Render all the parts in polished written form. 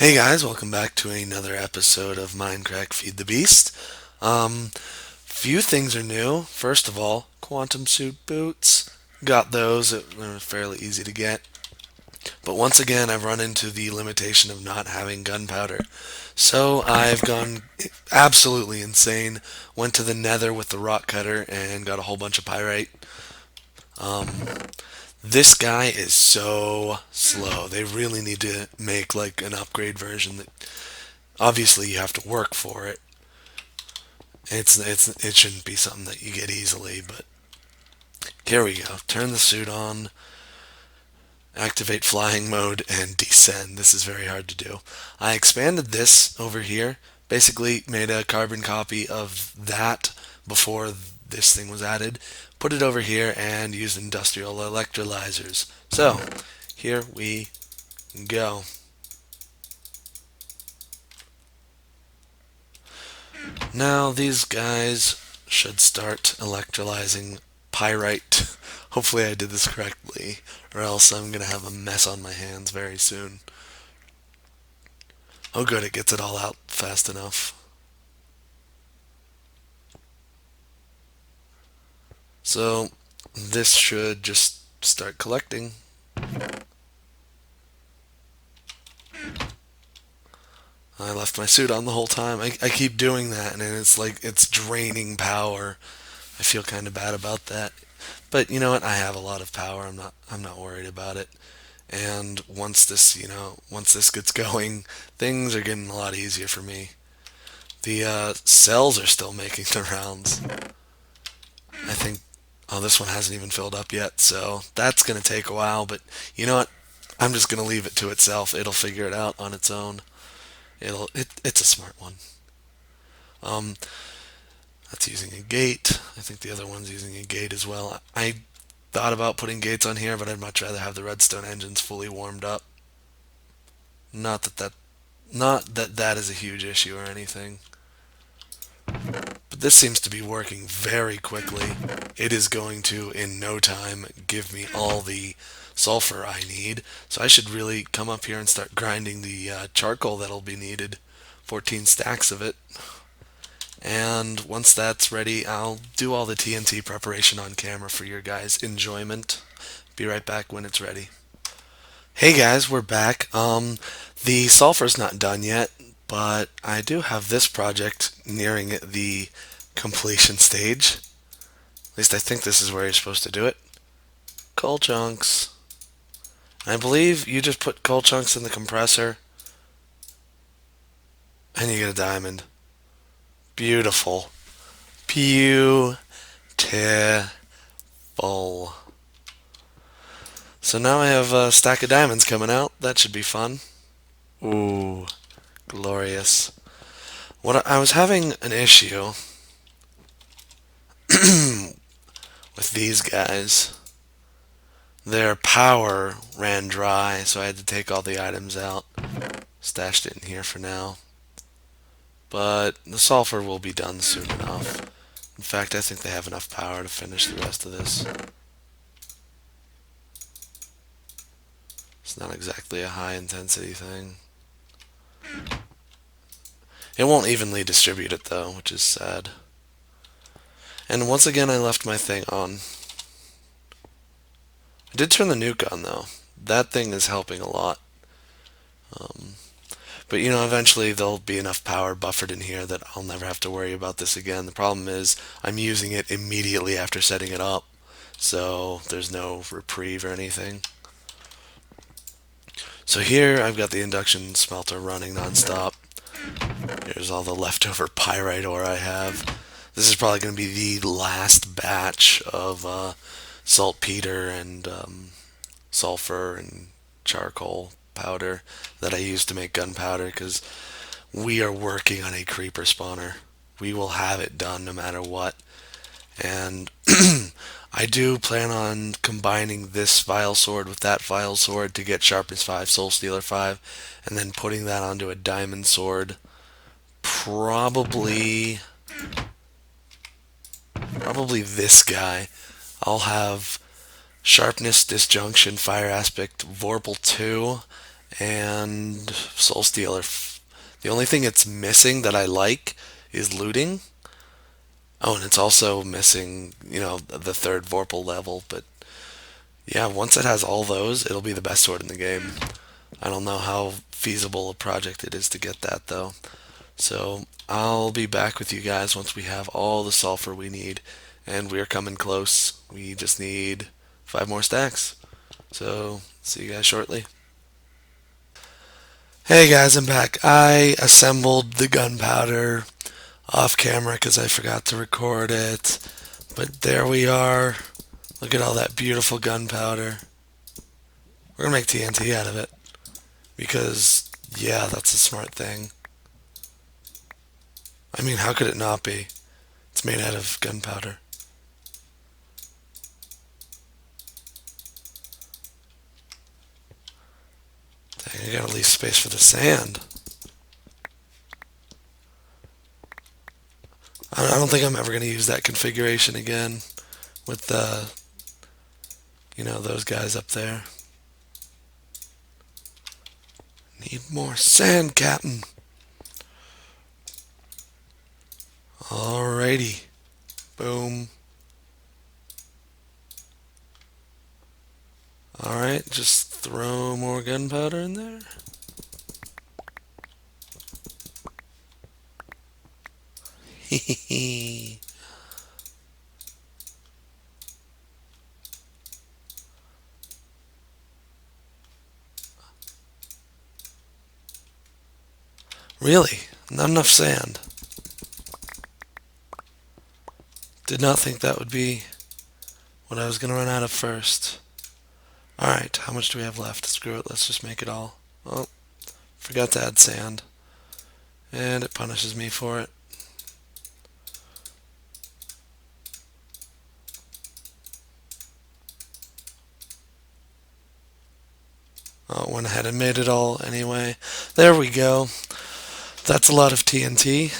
Hey guys, welcome back to another episode of Mindcrack Feed the Beast. Few things are new. First of all, quantum suit boots. Got those. It were fairly easy to get. But once again, I've run into the limitation of not having gunpowder. So I've gone absolutely insane. Went to the nether with the rock cutter and got a whole bunch of pyrite. This guy is so slow. They really need to make like an upgrade version that obviously you have to work for it. It shouldn't be something that you get easily, but here we go. Turn the suit on, activate flying mode, and descend. This is very hard to do. I expanded this over here, basically made a carbon copy of that before this thing was added, put it over here, and used industrial electrolyzers. So, here we go. Now these guys should start electrolyzing pyrite. Hopefully I did this correctly, or else I'm going to have a mess on my hands very soon. Oh good, it gets it all out fast enough. So this should just start collecting. I left my suit on the whole time. I keep doing that, and it's like it's draining power. I feel kind of bad about that. But you know what? I have a lot of power. I'm not worried about it. And once this gets going, things are getting a lot easier for me. The cells are still making the rounds. I think, oh, this one hasn't even filled up yet, so that's going to take a while, but you know what? I'm just going to leave it to itself. It'll figure it out on its own. It's a smart one. Um, that's using a gate. I think the other one's using a gate as well. I thought about putting gates on here, but I'd much rather have the redstone engines fully warmed up. Not that that Not that that is a huge issue or anything. But this seems to be working very quickly. It is going to, in no time, give me all the sulfur I need. So I should really come up here and start grinding the charcoal that'll be needed. 14 stacks of it. And once that's ready, I'll do all the TNT preparation on camera for your guys' enjoyment. Be right back when it's ready. Hey guys, we're back. The sulfur's not done yet, but I do have this project nearing the completion stage. At least I think this is where you're supposed to do it. Coal chunks. I believe you just put coal chunks in the compressor and you get a diamond. Beautiful. Beautiful. So now I have a stack of diamonds coming out. That should be fun. Ooh, glorious. What I was having an issue with these guys. Their power ran dry, so I had to take all the items out. Stashed it in here for now. But the sulfur will be done soon enough. In fact, I think they have enough power to finish the rest of this. It's not exactly a high intensity thing. It won't evenly distribute it though, which is sad. And once again, I left my thing on. I did turn the nuke on though. That thing is helping a lot. Um, but eventually there'll be enough power buffered in here that I'll never have to worry about this again. The problem is I'm using it immediately after setting it up, so there's no reprieve or anything. So here I've got the induction smelter running nonstop. Here's all the leftover pyrite ore I have. This is probably going to be the last batch of saltpeter and sulfur and charcoal powder that I use to make gunpowder because we are working on a creeper spawner. We will have it done no matter what. And I do plan on combining this vile sword with that vile sword to get sharpness 5, soul stealer 5, and then putting that onto a diamond sword. Probably this guy. I'll have sharpness, disjunction, fire aspect, vorpal 2, and Soul Stealer. The only thing it's missing that I like is looting. Oh, and it's also missing, the third Vorpal level. But yeah, once it has all those, it'll be the best sword in the game. I don't know how feasible a project it is to get that though. So I'll be back with you guys once we have all the sulfur we need, and we're coming close. We just need 5 more stacks. So see you guys shortly. Hey guys, I'm back. I assembled the gunpowder off camera because I forgot to record it. But there we are. Look at all that beautiful gunpowder. We're gonna make TNT out of it because, yeah, that's a smart thing. I mean, how could it not be? It's made out of gunpowder. Dang, I gotta leave space for the sand. I don't think I'm ever gonna use that configuration again with those guys up there. Need more sand, Captain. Alrighty. Boom. Alright, just throw more gunpowder in there. Hehehe. Really? Not enough sand. Did not think that would be what I was going to run out of first. Alright, how much do we have left? Screw it, let's just make it all. Oh, forgot to add sand. And it punishes me for it. Oh, went ahead and made it all anyway. There we go. That's a lot of TNT.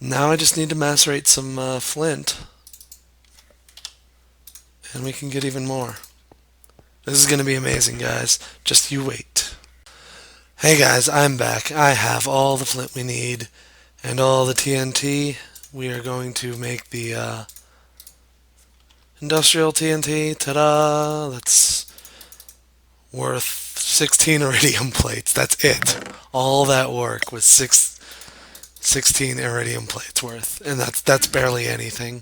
Now I just need to macerate some flint. And we can get even more. This is going to be amazing, guys. Just you wait. Hey guys, I'm back. I have all the flint we need and all the TNT. We are going to make the industrial TNT. Ta-da! That's worth 16 iridium plates. That's it. All that work was 16 iridium plates worth, and that's barely anything.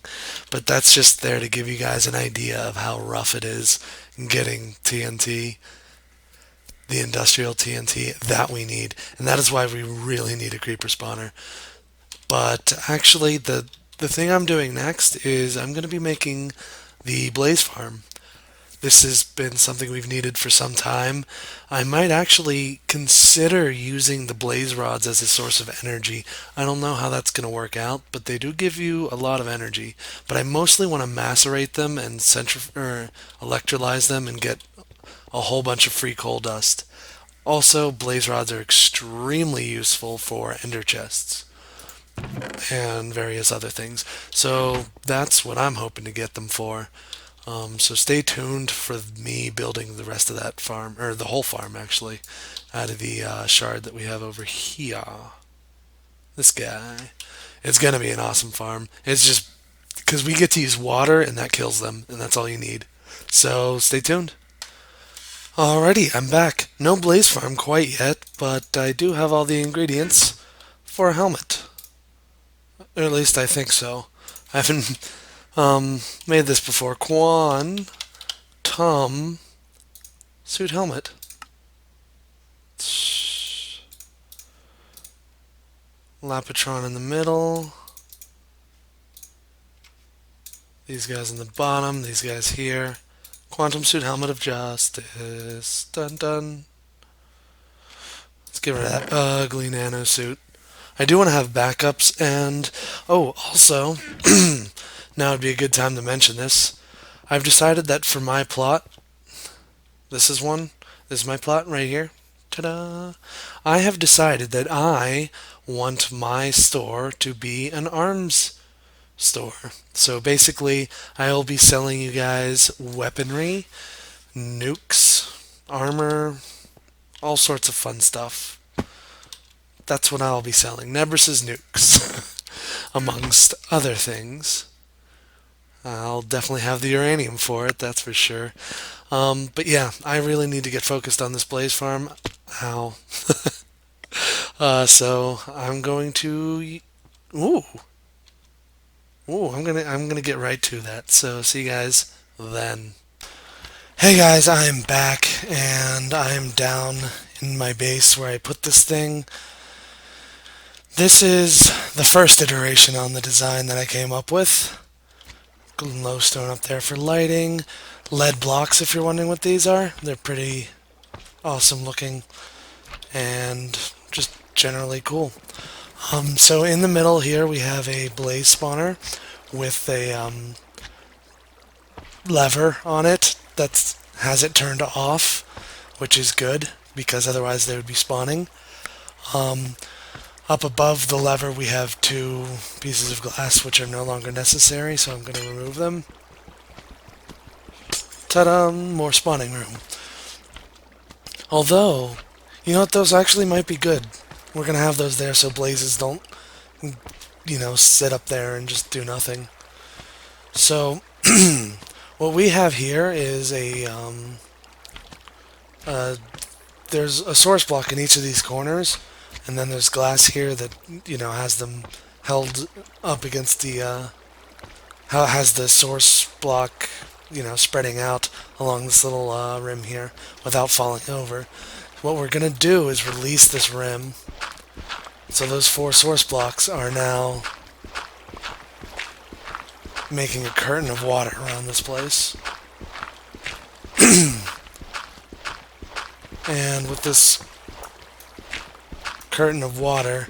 But that's just there to give you guys an idea of how rough it is getting TNT, the industrial TNT that we need, and that is why we really need a creeper spawner. But actually, the thing I'm doing next is I'm going to be making the blaze farm. This has been something we've needed for some time. I might actually consider using the blaze rods as a source of energy. I don't know how that's going to work out, but they do give you a lot of energy. But I mostly want to macerate them and electrolyze them and get a whole bunch of free coal dust. Also, blaze rods are extremely useful for ender chests and various other things. So that's what I'm hoping to get them for. So stay tuned for me building the rest of that farm, or the whole farm actually, out of the shard that we have over here. This guy. It's going to be an awesome farm. It's just because we get to use water and that kills them, and that's all you need. So stay tuned. Alrighty, I'm back. No blaze farm quite yet, but I do have all the ingredients for a helmet. Or at least I think so. I haven't made this before. Quantum suit helmet. Lapatron in the middle. These guys in the bottom. These guys here. Quantum suit helmet of justice. Dun dun. Let's get rid of that ugly nano suit. I do want to have backups, and also, now would be a good time to mention this. I've decided that for my plot, this is one. This is my plot right here. Ta-da! I have decided that I want my store to be an arms store. So basically, I'll be selling you guys weaponry, nukes, armor, all sorts of fun stuff. That's what I'll be selling. Nebris's nukes, amongst other things. I'll definitely have the uranium for it, that's for sure. But yeah, I really need to get focused on this blaze farm. Ow. So I'm going to. Ooh, I'm gonna get right to that. So see you guys then. Hey guys, I'm back and I'm down in my base where I put this thing. This is the first iteration on the design that I came up with. Glowstone up there for lighting. Lead blocks, if you're wondering what these are. They're pretty awesome looking and just generally cool. So in the middle here we have a blaze spawner with a lever on it that has it turned off, which is good because otherwise they would be spawning. Up above the lever we have two pieces of glass which are no longer necessary, so I'm going to remove them. Ta-da! More spawning room. Although, you know what, those actually might be good. We're going to have those there so blazes don't, sit up there and just do nothing. So, what we have here is there's a source block in each of these corners, and then there's glass here that, has them held up against has the source block, spreading out along this little rim here without falling over. What we're going to do is release this rim. So those 4 source blocks are now making a curtain of water around this place. And with this curtain of water,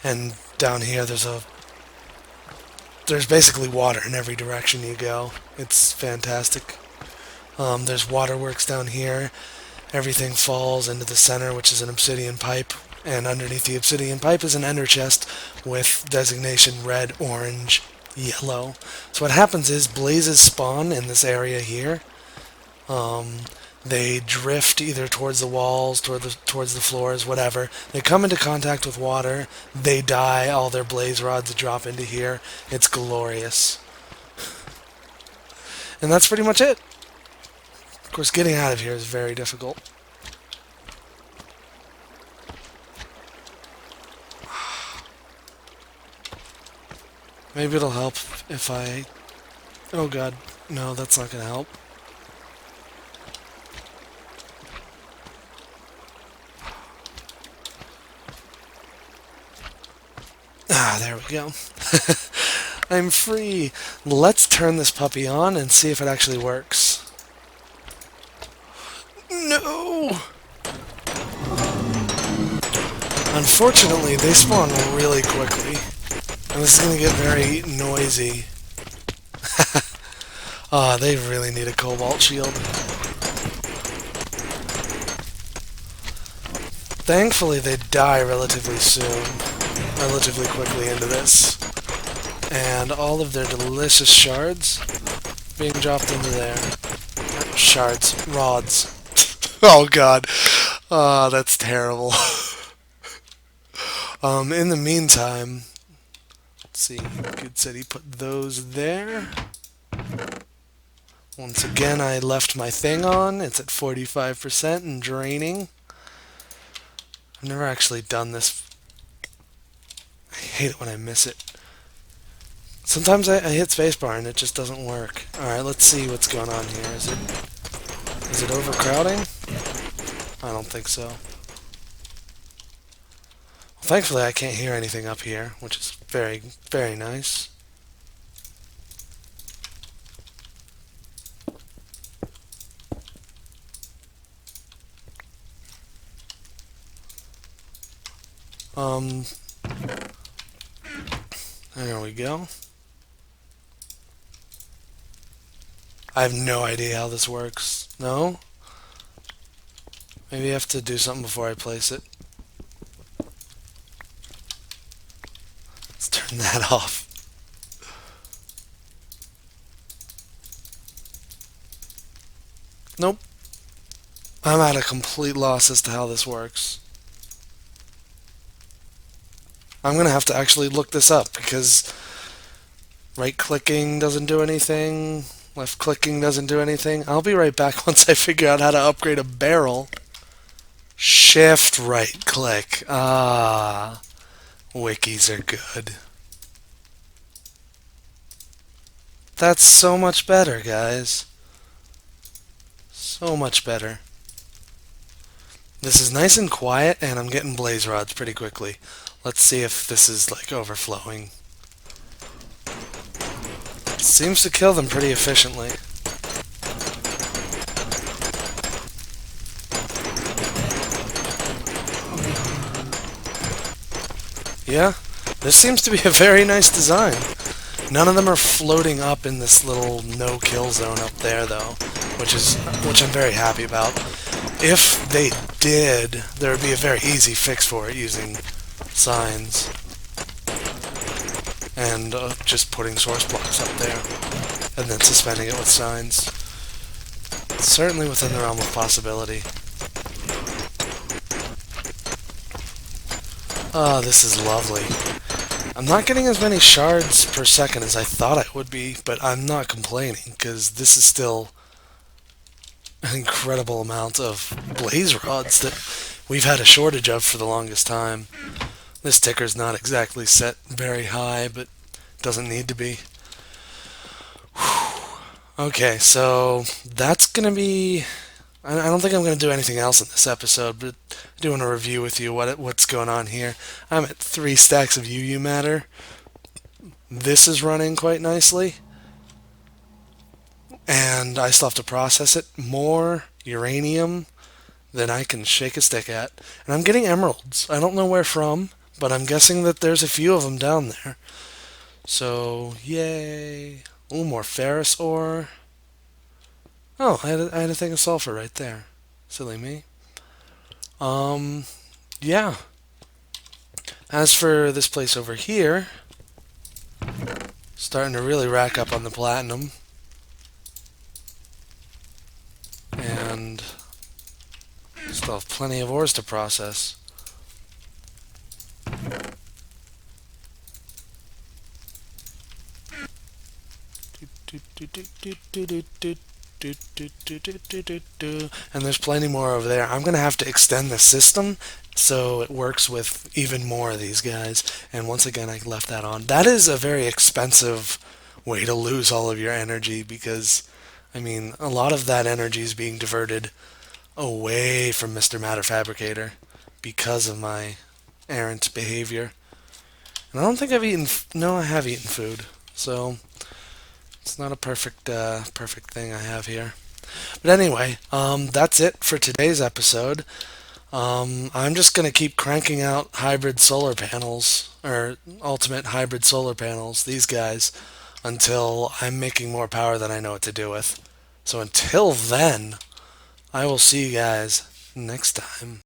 and down here there's basically water in every direction you go. It's fantastic. There's waterworks down here. Everything falls into the center, which is an obsidian pipe, and underneath the obsidian pipe is an ender chest with designation red, orange, yellow. So what happens is blazes spawn in this area here. They drift either towards the walls, towards the floors, whatever. They come into contact with water, they die, all their blaze rods drop into here. It's glorious. And that's pretty much it. Of course, getting out of here is very difficult. Maybe it'll help if I... Oh god, no, that's not gonna help. Ah, there we go. I'm free. Let's turn this puppy on and see if it actually works. No! Unfortunately, they spawn really quickly. And this is going to get very noisy. Ah, they really need a cobalt shield. Thankfully, they die relatively soon. Relatively quickly into this. And all of their delicious shards being dropped into there. Shards. Rods. Oh god. Ah, that's terrible. In the meantime... Let's see. Good City put those there. Once again, I left my thing on. It's at 45% and draining. I've never actually done this. I hate it when I miss it. Sometimes I hit spacebar and it just doesn't work. Alright, let's see what's going on here. Is it overcrowding? I don't think so. Well, thankfully I can't hear anything up here, which is very, very nice. There we go. I have no idea how this works. No? Maybe I have to do something before I place it. Let's turn that off. Nope. I'm at a complete loss as to how this works. I'm gonna have to actually look this up because right clicking doesn't do anything, left clicking doesn't do anything. I'll be right back once I figure out how to upgrade a barrel. Shift right click. Ah, wikis are good. That's so much better, guys. So much better. This is nice and quiet, and I'm getting blaze rods pretty quickly. Let's see if this is like overflowing. It seems to kill them pretty efficiently. Yeah, this seems to be a very nice design. None of them are floating up in this little no-kill zone up there, though, which I'm very happy about. If they did, there would be a very easy fix for it using signs and just putting source blocks up there and then suspending it with signs. It's certainly within the realm of possibility. Oh, this is lovely. I'm not getting as many shards per second as I thought I would be, but I'm not complaining because this is still an incredible amount of blaze rods that we've had a shortage of for the longest time. This ticker's not exactly set very high, but doesn't need to be. Okay, so that's gonna be. I don't think I'm gonna do anything else in this episode, but I do want to review with you what's going on here. I'm at 3 stacks of UU matter. This is running quite nicely, and I still have to process it. More uranium than I can shake a stick at, and I'm getting emeralds. I don't know where from, but I'm guessing that there's a few of them down there. So yay! Ooh, more ferrous ore. Oh, I had a thing of sulfur right there. Silly me. Um, yeah. As for this place over here, starting to really rack up on the platinum. And still have plenty of ores to process. And there's plenty more over there. I'm going to have to extend the system so it works with even more of these guys. And once again, I left that on. That is a very expensive way to lose all of your energy because, I mean, a lot of that energy is being diverted away from Mr. Matter Fabricator because of my errant behavior. And I don't think I've eaten. No, I have eaten food. So it's not a perfect thing I have here. But anyway, that's it for today's episode. I'm just going to keep cranking out hybrid solar panels, or ultimate hybrid solar panels, these guys, until I'm making more power than I know what to do with. So until then, I will see you guys next time.